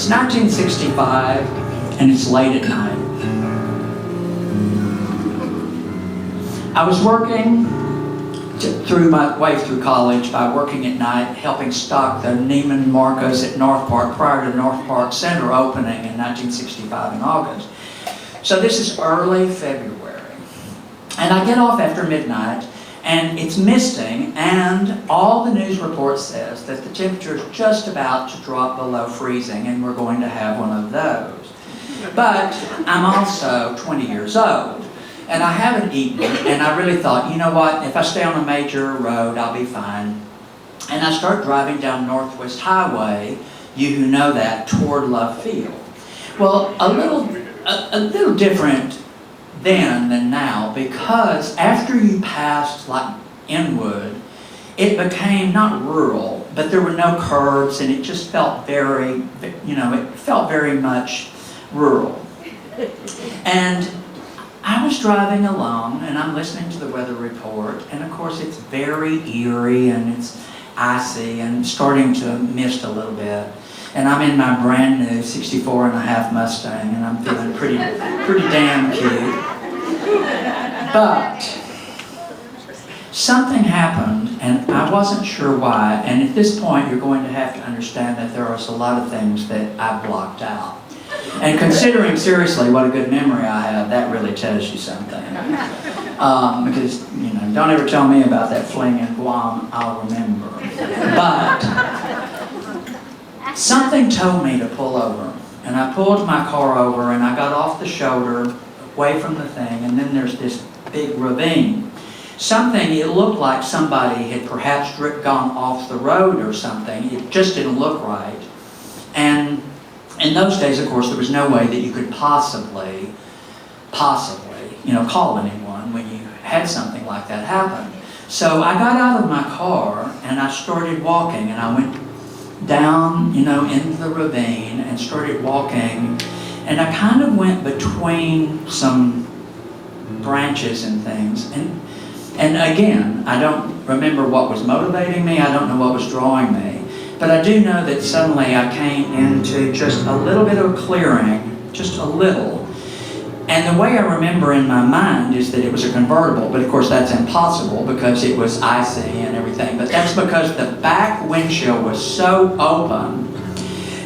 It's 1965, and it's late at night. I was working through my way through college by working at night, helping stock the Neiman Marcus at North Park prior to North Park Center opening in 1965 in August. So this is early February. And I get off after midnight, and it's misting, and all the news report says that the temperature is just about to drop below freezing, and we're going to have one of those. But I'm also 20 years old, and I haven't eaten, and I really thought, you know what, if I stay on a major road, I'll be fine. And I start driving down Northwest Highway, you who know that, toward Love Field. Well, a little different then than now, because after you passed like Inwood, it became not rural, but there were no curbs, and it just felt very, it felt very much rural. And I was driving along, and I'm listening to the weather report, and of course it's very eerie, and it's icy, and starting to mist a little bit. And I'm in my brand new 64.5 Mustang, and I'm feeling pretty damn cute. But something happened, and I wasn't sure why. And at this point, you're going to have to understand that there was a lot of things that I blocked out. And considering seriously what a good memory I have, that really tells you something. Because, don't ever tell me about that fling in Guam, I'll remember. But something told me to pull over. And I pulled my car over, and I got off the shoulder, away from the thing, and then there's this big ravine. It looked like somebody had perhaps gone off the road or something. It just didn't look right. And in those days, of course, there was no way that you could possibly, call anyone when you had something like that happen. So I got out of my car, and I started walking, and I went down, into the ravine and started walking, and I kind of went between some branches and things. And again, I don't remember what was motivating me, I don't know what was drawing me, but I do know that suddenly I came into just a little bit of clearing, just a little. And the way I remember in my mind is that it was a convertible, but of course that's impossible because it was icy and everything. But that's because the back windshield was so open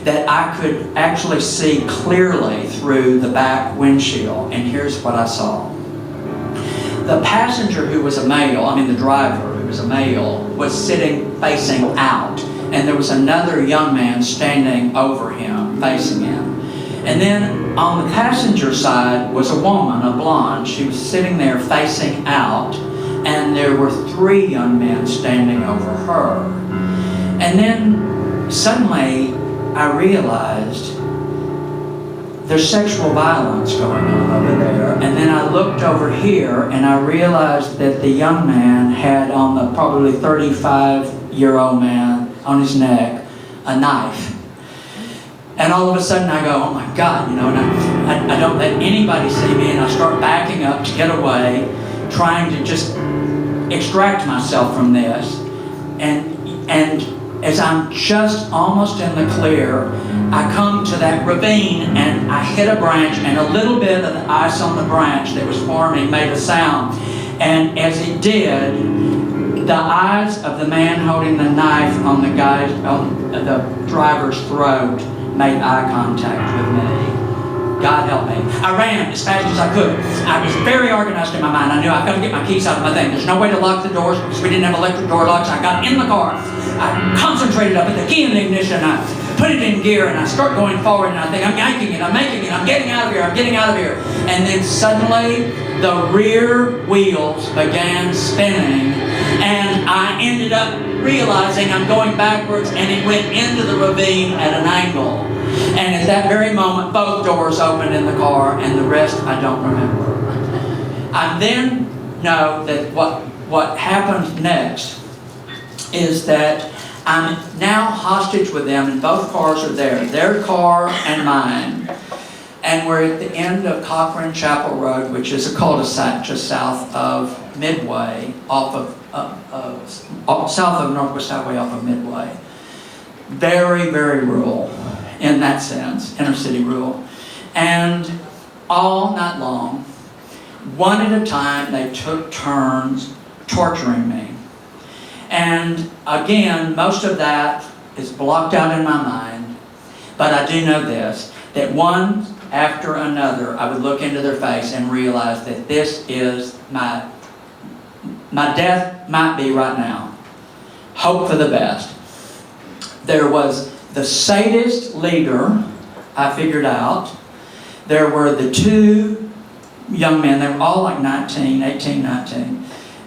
that I could actually see clearly through the back windshield. And here's what I saw. The passenger who was a male, the driver who was a male, was sitting facing out. And there was another young man standing over him, facing him. And then on the passenger side was a woman, a blonde. She was sitting there facing out, and there were 3 young men standing over her. And then suddenly I realized there's sexual violence going on over there. And then I looked over here, and I realized that the young man had on the probably 35-year-old man on his neck a knife. And all of a sudden I go, oh my God, and I don't let anybody see me, and I start backing up to get away, trying to just extract myself from this. And as I'm just almost in the clear, I come to that ravine, and I hit a branch, and a little bit of the ice on the branch that was forming made a sound. And as it did, the eyes of the man holding the knife on the the driver's throat made eye contact with me. God help me. I ran as fast as I could. I was very organized in my mind. I knew I've got to get my keys out of my thing. There's no way to lock the doors because we didn't have electric door locks. I got in the car. I concentrated, I put the key in the ignition, I put it in gear, and I start going forward, and I think, I'm making it, I'm getting out of here, I'm getting out of here. And then suddenly, the rear wheels began spinning, and I ended up realizing I'm going backwards, and it went into the ravine at an angle. And at that very moment, both doors opened in the car, and the rest I don't remember. I then know that what happened next is that I'm now hostage with them, and both cars are there, their car and mine. And we're at the end of Cochran Chapel Road, which is a cul-de-sac just south of Midway, south of Northwest Highway off of Midway. Very, very rural. in that sense, inner city rule. And all night long, one at a time, they took turns torturing me. And again, most of that is blocked out in my mind, but I do know this, that one after another, I would look into their face and realize that this is my death might be right now. Hope for the best. There was the sadist leader, I figured out. There were the two young men, they were all like 18, 19.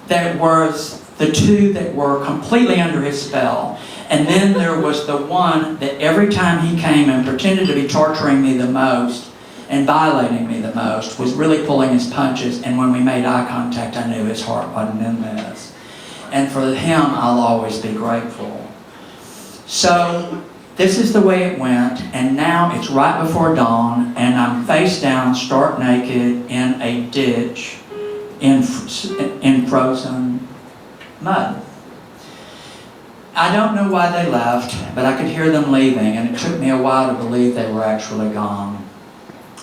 There was the two that were completely under his spell. And then there was the one that every time he came and pretended to be torturing me the most and violating me the most, was really pulling his punches, and when we made eye contact, I knew his heart wasn't in this. And for him, I'll always be grateful. So, this is the way it went, and now it's right before dawn, and I'm face down, stark naked, in a ditch, in frozen mud. I don't know why they left, but I could hear them leaving, and it took me a while to believe they were actually gone.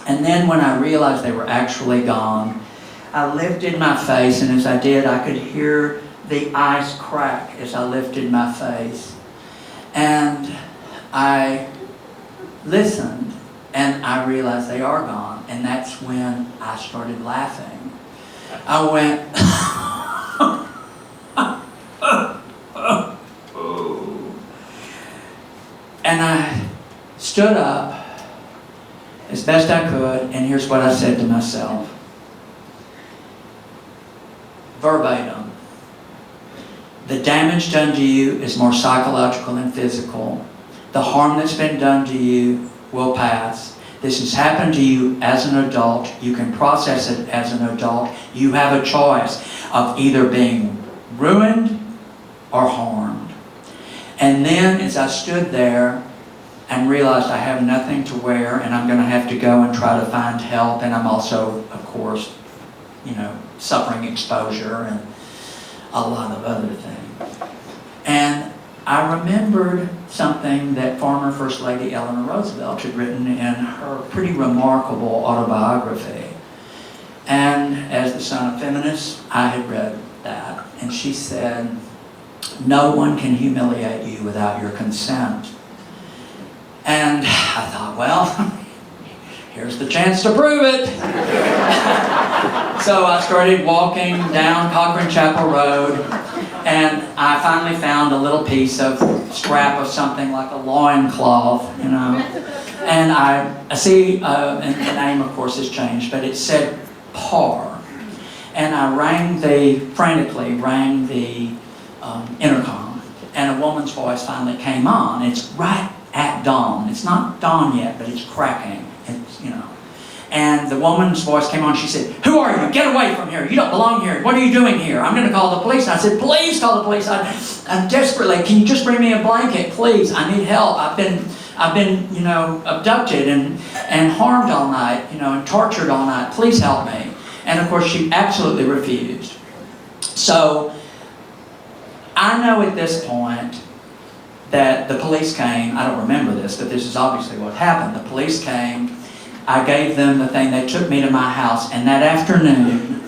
And then when I realized they were actually gone, I lifted my face, and as I did, I could hear the ice crack as I lifted my face. And I listened, and I realized they are gone, and that's when I started laughing. I went, and I stood up as best I could, and here's what I said to myself. Verbatim. The damage done to you is more psychological than physical. The harm that's been done to you will pass. This has happened to you as an adult. You can process it as an adult. You have a choice of either being ruined or harmed. And then as I stood there and realized I have nothing to wear and I'm going to have to go and try to find help, and I'm also, of course, suffering exposure and a lot of other things. And I remembered something that former First Lady Eleanor Roosevelt had written in her pretty remarkable autobiography. And as the son of feminists, I had read that. And she said, "No one can humiliate you without your consent." And I thought, well, here's the chance to prove it. So I started walking down Cochran Chapel Road, and I finally found a little piece of scrap of something like a loincloth, And I see, and the name of course has changed, but it said PAR. And I frantically rang the intercom, and a woman's voice finally came on. It's right at dawn. It's not dawn yet, but it's cracking. And the woman's voice came on. She said, "Who are you? Get away from here. You don't belong here. What are you doing here? I'm going to call the police." And I said, "Please call the police. I'm desperately. Can you just bring me a blanket, please? I need help. I've been abducted and harmed all night, and tortured all night. Please help me." And of course, she absolutely refused. So I know at this point that the police came. I don't remember this, but this is obviously what happened. The police came. I gave them the thing. They took me to my house, and that afternoon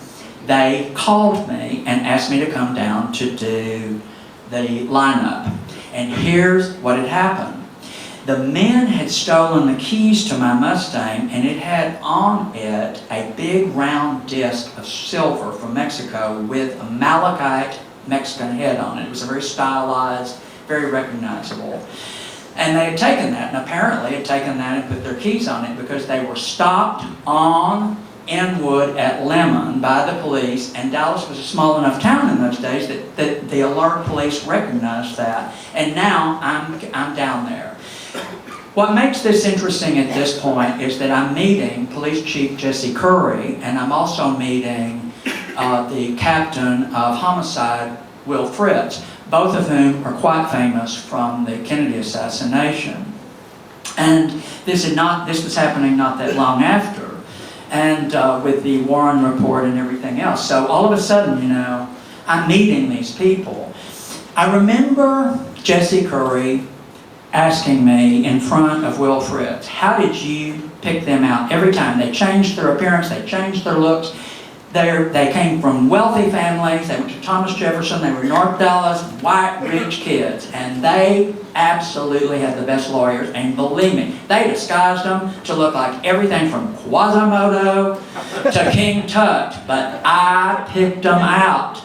they called me and asked me to come down to do the lineup. And here's what had happened. The men had stolen the keys to my Mustang, and it had on it a big round disc of silver from Mexico with a malachite Mexican head on it. It was a very stylized, very recognizable. And they had taken that, and apparently had taken that and put their keys on it because they were stopped on Inwood at Lemon by the police, and Dallas was a small enough town in those days that the alert police recognized that. And now I'm down there. What makes this interesting at this point is that I'm meeting Police Chief Jesse Curry, and I'm also meeting the captain of homicide, Will Fritz, both of whom are quite famous from the Kennedy assassination. And this was happening not that long after, and with the Warren report and everything else. So all of a sudden, I'm meeting these people. I remember Jesse Curry asking me in front of Will Fritz, how did you pick them out every time? They changed their appearance, they changed their looks. They came from wealthy families, they went to Thomas Jefferson, they were North Dallas, white, rich kids, and they absolutely had the best lawyers, and believe me, they disguised them to look like everything from Quasimodo to King Tut, but I picked them out.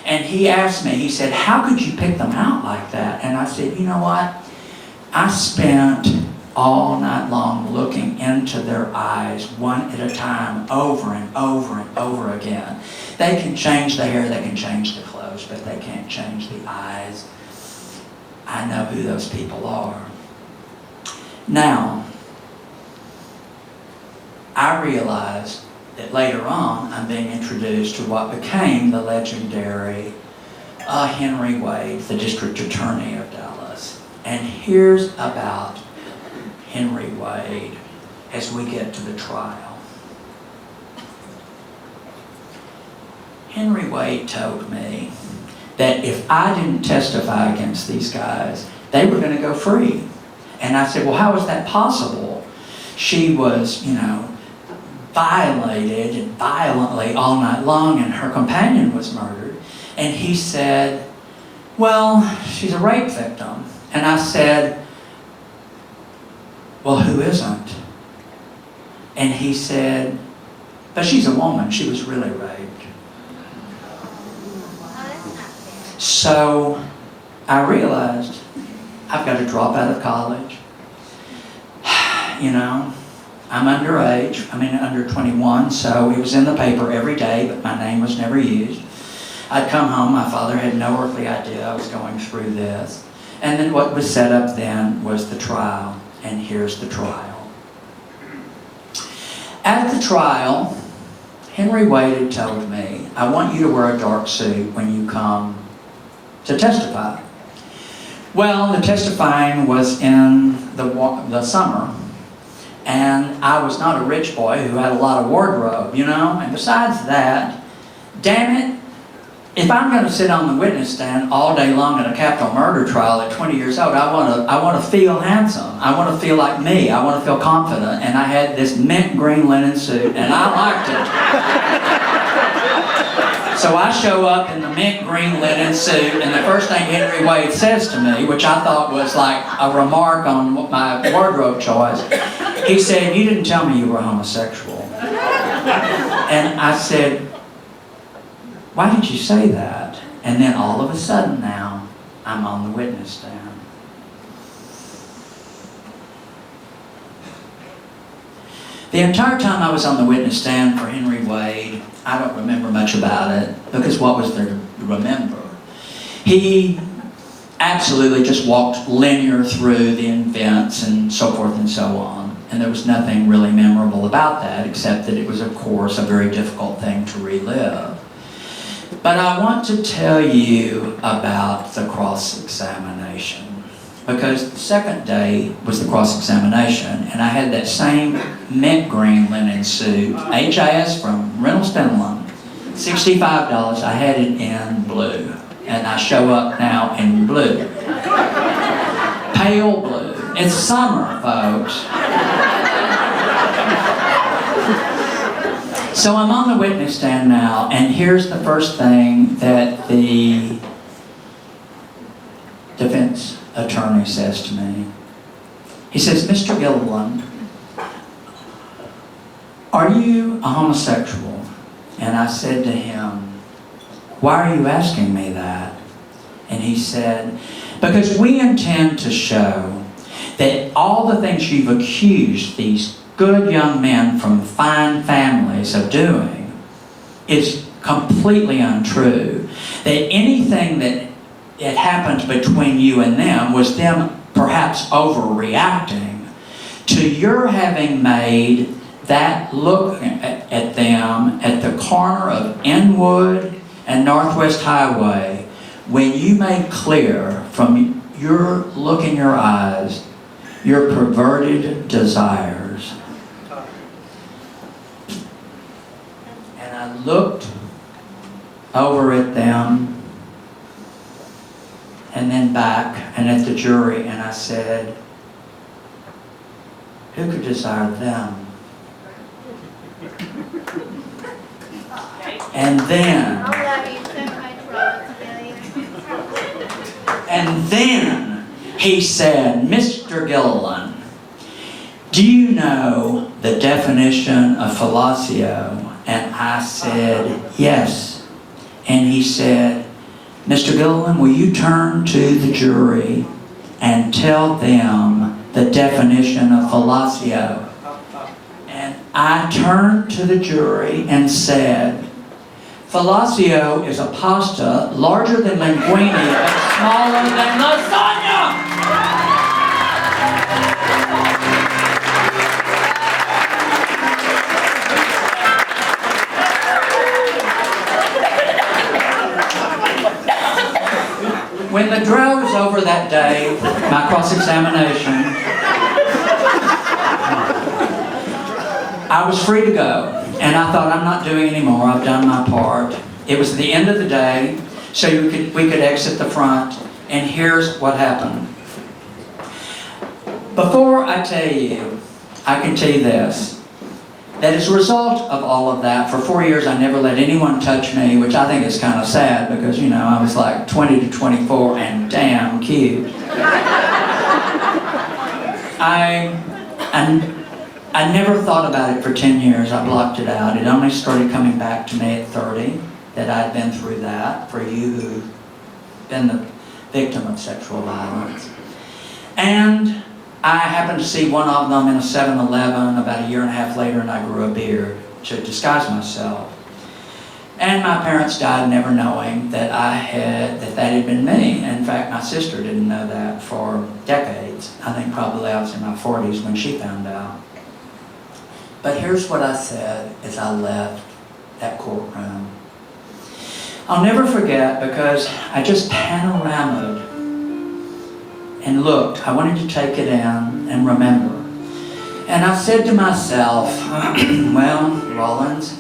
And he asked me, he said, how could you pick them out like that? And I said, you know what? I spent all night long looking into their eyes one at a time, over and over and over again. They can change the hair, they can change the clothes, but they can't change the eyes. I know who those people are. Now, I realized that later on I'm being introduced to what became the legendary Henry Wade, the district attorney of Dallas. And here's about Henry Wade as we get to the trial. Henry Wade told me that if I didn't testify against these guys, they were going to go free. And I said, well, how is that possible? She was, violated and violently all night long, and her companion was murdered. And he said, well, she's a rape victim. And I said, well, who isn't? And he said, but she's a woman, she was really raped. So I realized I've got to drop out of college. I'm underage, under 21, so it was in the paper every day, but my name was never used. I'd come home, my father had no earthly idea I was going through this. And then what was set up then was the trial, and here's the trial. At the trial, Henry Wade had told me, I want you to wear a dark suit when you come to testify. Well, the testifying was in the summer, and I was not a rich boy who had a lot of wardrobe, and besides that, damn it, if I'm going to sit on the witness stand all day long at a capital murder trial at 20 years old, I want to feel handsome. I want to feel like me. I want to feel confident. And I had this mint green linen suit, and I liked it. So I show up in the mint green linen suit, and the first thing Henry Wade says to me, which I thought was like a remark on my wardrobe choice, he said, you didn't tell me you were homosexual. And I said, why did you say that? And then all of a sudden now, I'm on the witness stand. The entire time I was on the witness stand for Henry Wade, I don't remember much about it, because what was there to remember? He absolutely just walked linear through the events and so forth and so on. And there was nothing really memorable about that, except that it was, of course, a very difficult thing to relive. But I want to tell you about the cross-examination, because the second day was the cross-examination, and I had that same mint green linen suit, HIS from Reynolds Gilliland, $65. I had it in blue, and I show up now in blue. Pale blue. It's summer, folks. So I'm on the witness stand now, and here's the first thing that the defense attorney says to me. He says, Mr. Gilliland, are you a homosexual? And I said to him, why are you asking me that? And he said, because we intend to show that all the things you've accused these good young men from fine families of doing is completely untrue. That anything that happened between you and them was them perhaps overreacting to your having made that look at them at the corner of Inwood and Northwest Highway when you made clear from your look in your eyes your perverted desires. Looked over at them, and and then back and at the jury, and I said, who could desire them? And then, I love you so much, Rawlins Gilliland. and then he said, Mr. Gilliland, do you know the definition of fellatio? And I said, yes. And he said, Mr. Gilliland, will you turn to the jury and tell them the definition of fellatio? And I turned to the jury and said, fellatio is a pasta larger than linguine but smaller than lasagna. When the drill was over that day, my cross-examination, I was free to go. And I thought, I'm not doing any more. I've done my part. It was the end of the day, so we could exit the front. And here's what happened. Before I tell you, I can tell you this. That as a result of all of that, for 4 years I never let anyone touch me, which I think is kind of sad because, you know, I was like 20 to 24 and damn cute. I never thought about it for 10 years. I blocked it out. It only started coming back to me at 30, that I'd been through that, for you who've been the victim of sexual violence. And I happened to see one of them in a 7-Eleven about a year and a half later, and I grew a beard to disguise myself. And my parents died never knowing that that had been me. In fact, my sister didn't know that for decades. I think probably I was in my 40s when she found out. But here's what I said as I left that courtroom. I'll never forget, because I just panoramaed and looked. I wanted to take it in and remember. And I said to myself, well, Rawlins,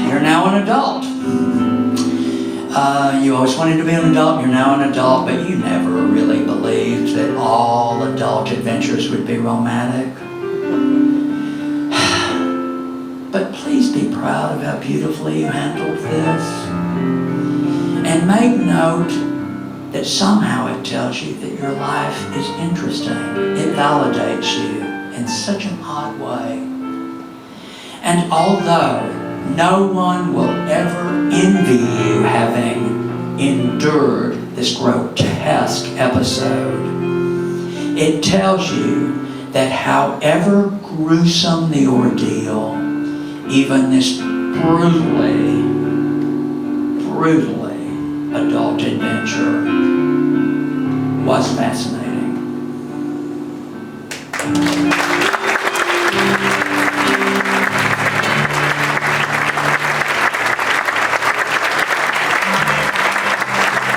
you're now an adult. You always wanted to be an adult, you're now an adult, but you never really believed that all adult adventures would be romantic. But please be proud of how beautifully you handled this. And make note that somehow it tells you that your life is interesting. It validates you in such an odd way. And although no one will ever envy you having endured this grotesque episode, it tells you that however gruesome the ordeal, even this brutally adult adventure was fascinating.